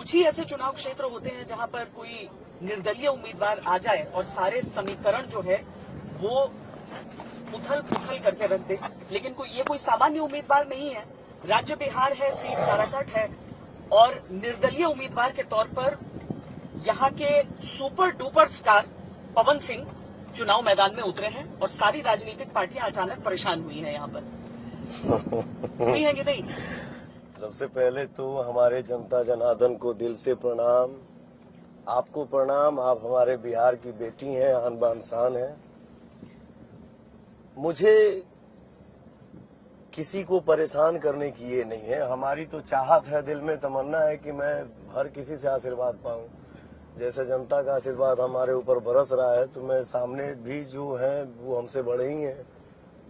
कुछ ही ऐसे चुनाव क्षेत्र होते हैं जहां पर कोई निर्दलीय उम्मीदवार आ जाए और सारे समीकरण जो है वो उथल पुथल करके रख दे, लेकिन ये कोई सामान्य उम्मीदवार नहीं है। राज्य बिहार है, सीट काराकाट है और निर्दलीय उम्मीदवार के तौर पर यहाँ के super duper star Pawan Singh चुनाव मैदान में उतरे हैं और सारी राजनीतिक पार्टियां अचानक परेशान हुई हैं यहाँ पर। हुई है कि नहीं? सबसे पहले तो हमारे जनता जनार्दन को दिल से प्रणाम, आपको प्रणाम। आप हमारे बिहार की बेटी हैं, आन बान शान हैं। मुझे किसी को परेशान करने की ये नहीं है, हमारी तो चाहत है, दिल में तमन्ना है कि मैं हर किसी से आशीर्वाद पाऊं। जैसे जनता का आशीर्वाद हमारे ऊपर बरस रहा है, तो मैं सामने भी जो है वो हमसे बड़े ही हैं,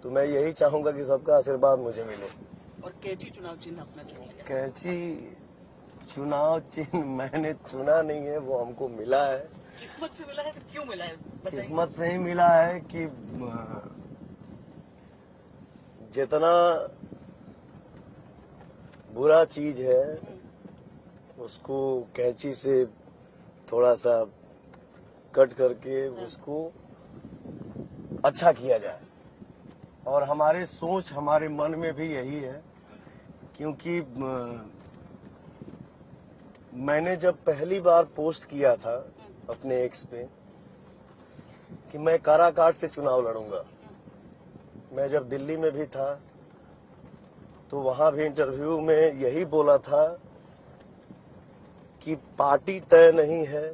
तो मैं यही चाहूंगा कि सबका आशीर्वाद मुझे मिले। और कैची चुनाव चिन्ह अपना चुन लिया? कैची चुनाव चिन्ह मैंने चुना नहीं है, वो हमको मिला है। किस्मत से मिला है? तो क्यों मिला है बताइए? किस्मत से ही मिला है कि जितना बुरा चीज है उसको कैंची से थोड़ा सा कट करके उसको अच्छा किया जाए, और हमारे सोच हमारे मन में भी यही है। क्योंकि मैंने जब पहली बार पोस्ट किया था अपने एक्स पे कि मैं काराकाट से चुनाव लड़ूंगा, मैं जब दिल्ली में भी था तो वहां भी इंटरव्यू में यही बोला था कि पार्टी तय नहीं है,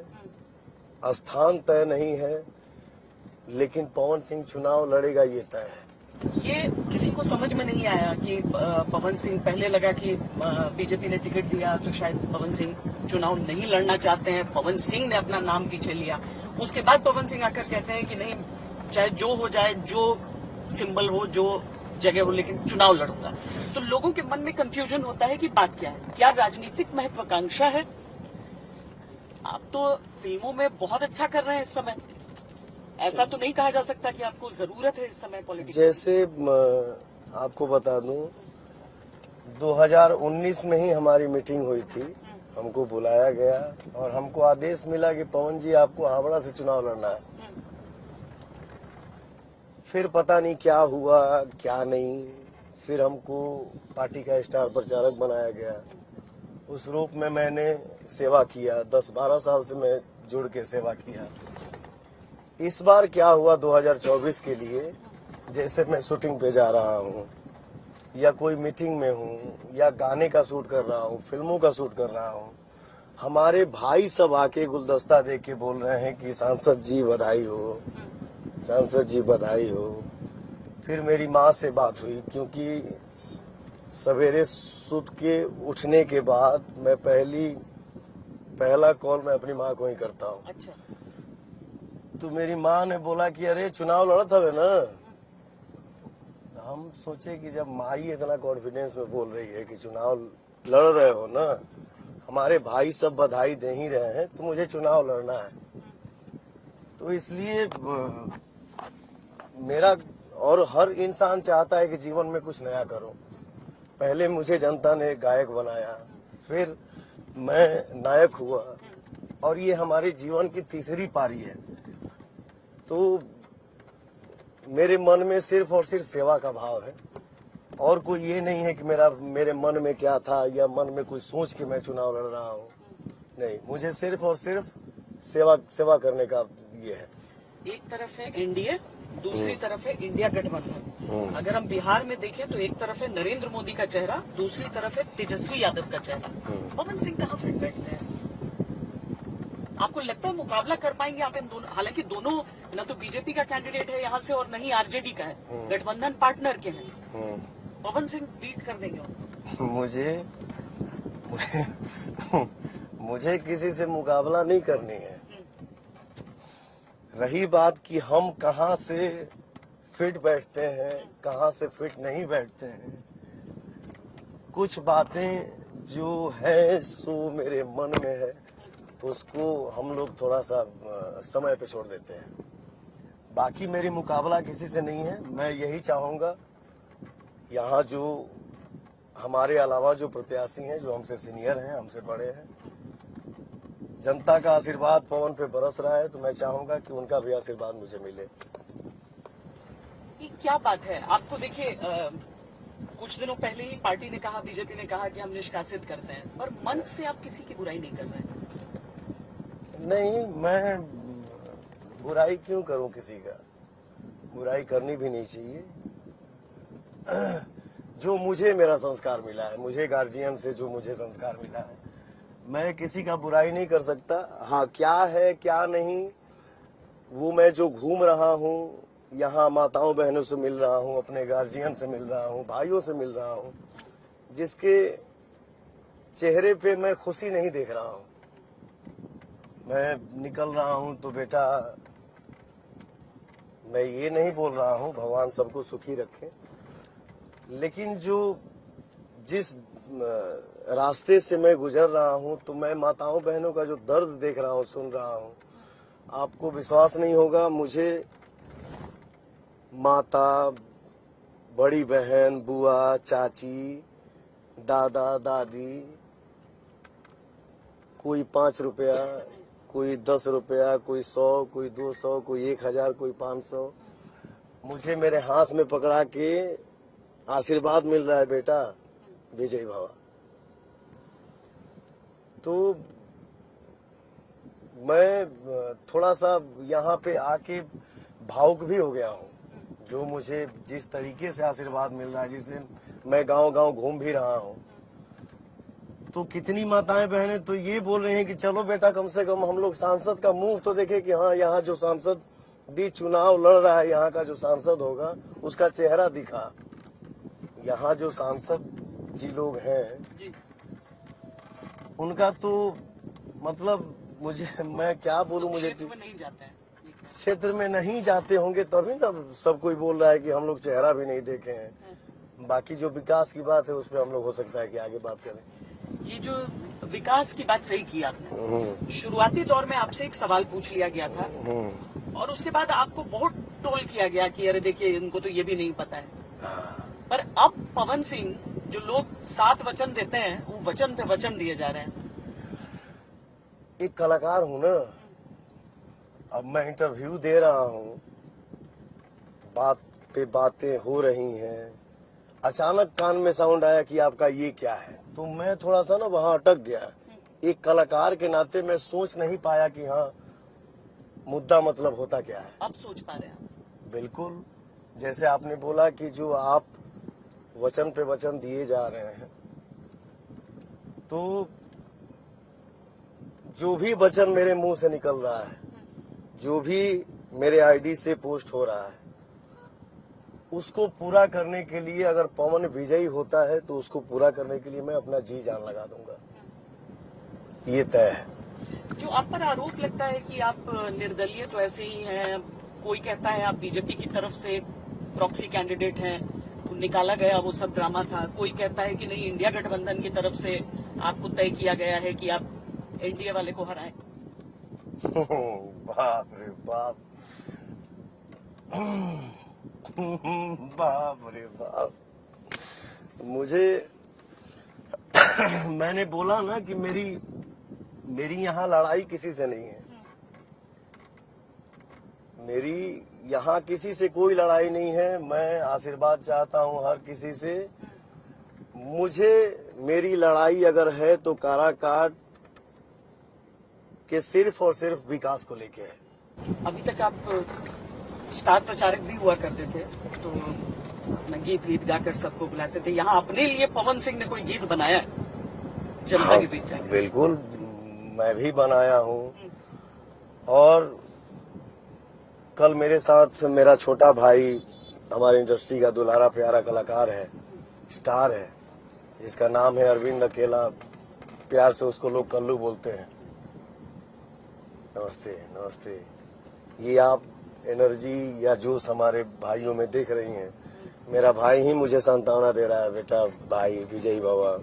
स्थान तय नहीं है, लेकिन पवन सिंह चुनाव लड़ेगा ये तय है। ये किसी को समझ में नहीं आया कि पवन सिंह, पहले लगा कि बीजेपी ने टिकट दिया तो शायद पवन सिंह चुनाव नहीं लड़ना चाहते हैं, पवन सिंह ने अपना नाम पीछे लिया। उसके बाद पवन सिंह आकर कहते हैं कि नहीं, चाहे जो हो जाए, जो सिंबल हो, जो जगह हो, लेकिन चुनाव लड़ूंगा। तो लोगों के मन में कंफ्यूजन होता है कि बात क्या है, क्या राजनीतिक महत्वाकांक्षा है? आप तो फिल्मों में बहुत अच्छा कर रहे हैं इस समय, ऐसा तो नहीं कहा जा सकता कि आपको जरूरत है इस समय पॉलिटिक्स? जैसे आपको बता दूं, 2019 में ही हमारी मीटिंग हुई थी, हमको बुलाया गया और हमको आदेश मिला कि पवन जी आपको हावड़ा से चुनाव लड़ना है। फिर पता नहीं क्या हुआ क्या नहीं, फिर हमको पार्टी का स्टार प्रचारक बनाया गया। उस रूप में मैंने सेवा किया, 10-12 साल से मैं जुड़ के सेवा किया। इस बार क्या हुआ 2024 के लिए, जैसे मैं शूटिंग पे जा रहा हूँ या कोई मीटिंग में हूँ या गाने का शूट कर रहा हूँ, फिल्मों का शूट कर रहा हूँ, हमारे भाई सब आके गुलदस्ता दे के बोल रहे हैं कि सांसद जी बधाई हो, सांसद जी बधाई हो। फिर मेरी माँ से बात हुई, क्योंकि सवेरे सुत के उठने के बाद मैं पहला कॉल मैं अपनी माँ को ही करता हूँ। अच्छा। तो मेरी माँ ने बोला कि अरे चुनाव लड़त हवे ना। हम सोचे कि जब माँ ही इतना कॉन्फिडेंस में बोल रही है कि चुनाव लड़ रहे हो ना, हमारे भाई सब बधाई दे ही रहे हैं, तो मुझे चुनाव लड़ना है। तो इसलिए मेरा और हर इंसान चाहता है कि जीवन में कुछ नया करो। पहले मुझे जनता ने गायक बनाया, फिर मैं नायक हुआ, और ये हमारे जीवन की तीसरी पारी है। तो मेरे मन में सिर्फ और सिर्फ सेवा का भाव है, और कोई ये नहीं है कि मेरे मन में क्या था या मन में कोई सोच के मैं चुनाव लड़ रहा हूँ। नहीं, मुझे सिर्फ और सिर्फ सेवा करने का ये है। एक तरफ है एनडीए, दूसरी तरफ है इंडिया गठबंधन। अगर हम बिहार में देखें तो एक तरफ है नरेंद्र मोदी का चेहरा, दूसरी तरफ है तेजस्वी यादव का चेहरा। पवन सिंह कहाँ फिट बैठते हैं इसमें? आपको लगता है मुकाबला कर पाएंगे आप इन दोनों? हालांकि दोनों न तो बीजेपी का कैंडिडेट है यहाँ से और न ही आरजेडी का है, गठबंधन पार्टनर के हैं। पवन सिंह बीट कर देंगे उनको? मुझे किसी से मुकाबला नहीं करनी है। रही बात कि हम कहाँ से फिट बैठते हैं, कहाँ से फिट नहीं बैठते हैं, कुछ बातें जो है सो मेरे मन में है, उसको हम लोग थोड़ा सा समय पे छोड़ देते हैं। बाकी मेरी मुकाबला किसी से नहीं है। मैं यही चाहूंगा, यहाँ जो हमारे अलावा जो प्रत्याशी हैं, जो हमसे सीनियर हैं, हमसे बड़े हैं, जनता का आशीर्वाद पवन पे बरस रहा है, तो मैं चाहूंगा कि उनका भी आशीर्वाद मुझे मिले। ये क्या बात है? आपको देखिए, कुछ दिनों पहले ही पार्टी ने कहा, बीजेपी ने कहा कि हम निष्कासित करते हैं, पर मन से आप किसी की बुराई नहीं कर रहे हैं। नहीं, मैं बुराई क्यों करूं किसी का? बुराई करनी भी नहीं चाहिए। जो मुझे मेरा संस्कार मिला है, मुझे गार्जियन से जो मुझे संस्कार मिला है, मैं किसी का बुराई नहीं कर सकता। हाँ, क्या है क्या नहीं, वो मैं जो घूम रहा हूँ, यहाँ माताओं बहनों से मिल रहा हूँ, अपने गार्जियन से मिल रहा हूँ, भाइयों से मिल रहा हूँ, जिसके चेहरे पे मैं खुशी नहीं देख रहा हूँ। मैं निकल रहा हूँ तो बेटा, मैं ये नहीं बोल रहा हूँ भगवान सबको सुखी रखे, लेकिन जिस रास्ते से मैं गुजर रहा हूँ, तो मैं माताओं बहनों का जो दर्द देख रहा हूँ, सुन रहा हूँ। आपको विश्वास नहीं होगा, मुझे माता, बड़ी बहन, बुआ, चाची, दादा, दादी, कोई 5 रुपया, कोई 10 रुपया, कोई 100, कोई 200, कोई 1000, कोई 500, मुझे मेरे हाथ में पकड़ा के आशीर्वाद मिल रहा है, बेटा विजयी भव। तो मैं थोड़ा सा यहाँ पे आके भावुक भी हो गया हूँ। जो मुझे जिस तरीके से आशीर्वाद मिल रहा है, जिसे मैं गांव-गांव घूम भी रहा हूँ, तो कितनी माताएं बहनें तो ये बोल रही हैं कि चलो बेटा, कम से कम हम लोग सांसद का मुंह तो देखे कि हाँ, यहाँ जो सांसद दी चुनाव लड़ रहा है, यहाँ का जो सांसद होगा उसका चेहरा दिखा। यहाँ जो सांसद जी लोग हैं, उनका तो मतलब मुझे, मैं क्या बोलूं, मुझे क्षेत्र में नहीं जाते हैं। क्षेत्र में नहीं जाते होंगे तभी ना सब कोई बोल रहा है कि हम लोग चेहरा भी नहीं देखे हैं। बाकी जो विकास की बात है, उस पर हम लोग हो सकता है कि आगे बात करें। ये जो विकास की बात सही की आपने। शुरुआती दौर में आपसे एक सवाल पूछ लिया गया था और उसके बाद आपको बहुत ट्रोल किया गया कि अरे देखिए, इनको तो ये भी नहीं पता है। पर अब पवन सिंह, जो लोग 7 वचन देते हैं, वो वचन पे वचन दिए जा रहे हैं। एक कलाकार हूं ना, अब मैं इंटरव्यू दे रहा हूँ, बात पे बातें हो रही हैं, अचानक कान में साउंड आया कि आपका ये क्या है, तो मैं थोड़ा सा ना वहां अटक गया। एक कलाकार के नाते मैं सोच नहीं पाया कि हाँ, मुद्दा मतलब होता क्या है। अब सोच पा रहे हैं? बिल्कुल, जैसे आपने बोला कि जो आप वचन पे वचन दिए जा रहे हैं, तो जो भी वचन मेरे मुंह से निकल रहा है, जो भी मेरे आईडी से पोस्ट हो रहा है, उसको पूरा करने के लिए अगर पवन विजयी होता है तो उसको पूरा करने के लिए मैं अपना जी जान लगा दूंगा, ये तय है। जो आप पर आरोप लगता है कि आप निर्दलीय तो ऐसे ही हैं, कोई कहता है आप बीजेपी की तरफ से प्रॉक्सी कैंडिडेट हैं, निकाला गया वो सब ड्रामा था। कोई कहता है कि नहीं, इंडिया गठबंधन की तरफ से आपको तय किया गया है कि आप एनडीए वाले को हराएं। बाप रे बाप, बाप रे बाप, मुझे मैंने बोला ना कि मेरी यहाँ लड़ाई किसी से नहीं है। मेरी यहाँ किसी से कोई लड़ाई नहीं है। मैं आशीर्वाद चाहता हूँ हर किसी से। मुझे मेरी लड़ाई अगर है तो काराकाट के सिर्फ और सिर्फ विकास को लेके है। अभी तक आप स्टार प्रचारक भी हुआ करते थे, तो गीत वीत गाकर सबको बुलाते थे। यहाँ अपने लिए पवन सिंह ने कोई गीत बनाया जनता के बीच जाकर? बिल्कुल, मैं भी बनाया हूँ। और कल मेरे साथ मेरा छोटा भाई, हमारी इंडस्ट्री का दुलारा प्यारा कलाकार है, स्टार है, जिसका नाम है अरविंद अकेला, प्यार से उसको लोग कल्लू बोलते हैं। नमस्ते नमस्ते। ये आप एनर्जी या जोश हमारे भाइयों में देख रही हैं। मेरा भाई ही मुझे सांत्वना दे रहा है, बेटा भाई विजयी बाबा।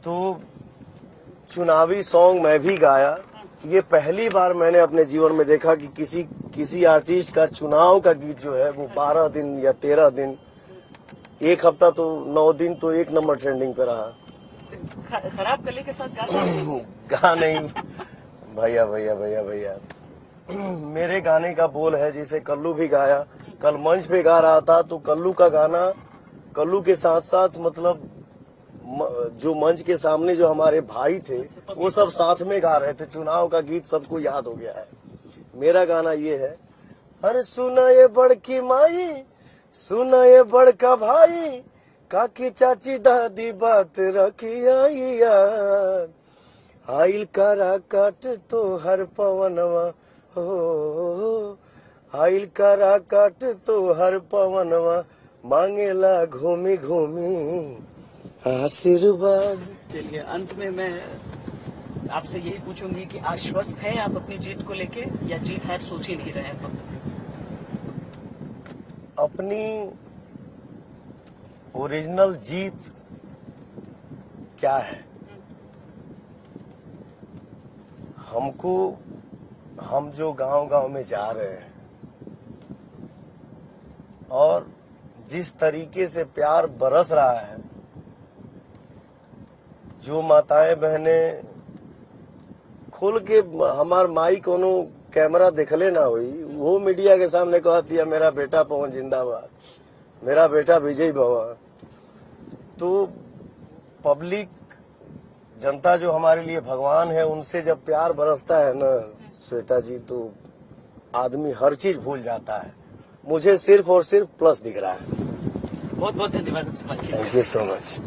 तो चुनावी सॉन्ग मैं भी गाया। ये पहली बार मैंने अपने जीवन में देखा कि किसी आर्टिस्ट का चुनाव का गीत जो है वो 12 दिन या 13 दिन, एक हफ्ता तो 9 दिन तो एक नंबर ट्रेंडिंग पे रहा। खराब गले के साथ गाते हैं। गा नहीं भैया भैया भैया भैया मेरे गाने का बोल है जिसे कल्लू भी गाया। कल मंच पे गा रहा था तो कल्लू का गाना, कल्लू के साथ साथ मतलब जो मंच के सामने जो हमारे भाई थे वो सब साथ में गा रहे थे। चुनाव का गीत सबको याद हो गया है। मेरा गाना ये है, अरे सुना ये बड़की माई, सुना ये बड़का भाई, काकी चाची दादी बात रखी आई यार, आइल करा काट तो हर पवनवा हो, आइल करा काट तो हर पवनवा, मांगेला घूमी घूमी आशीर्वाद। चलिए, अंत में मैं आपसे यही पूछूंगी कि आश्वस्त हैं आप अपनी जीत को लेके, या जीत हार सोच ही नहीं रहे हैं पवन सिंह? अपनी ओरिजिनल जीत क्या है, हमको, हम जो गांव-गांव में जा रहे हैं और जिस तरीके से प्यार बरस रहा है, जो माताएं बहनें खोल के हमार माई कोनो कैमरा देखले ना हुई, वो मीडिया के सामने कहती है मेरा बेटा पवन जिंदाबाद, मेरा बेटा विजय भवा। तो पब्लिक, जनता जो हमारे लिए भगवान है, उनसे जब प्यार बरसता है ना श्वेता जी, तो आदमी हर चीज भूल जाता है। मुझे सिर्फ और सिर्फ प्लस दिख रहा है। बहुत बहुत धन्यवाद। Thank you so much.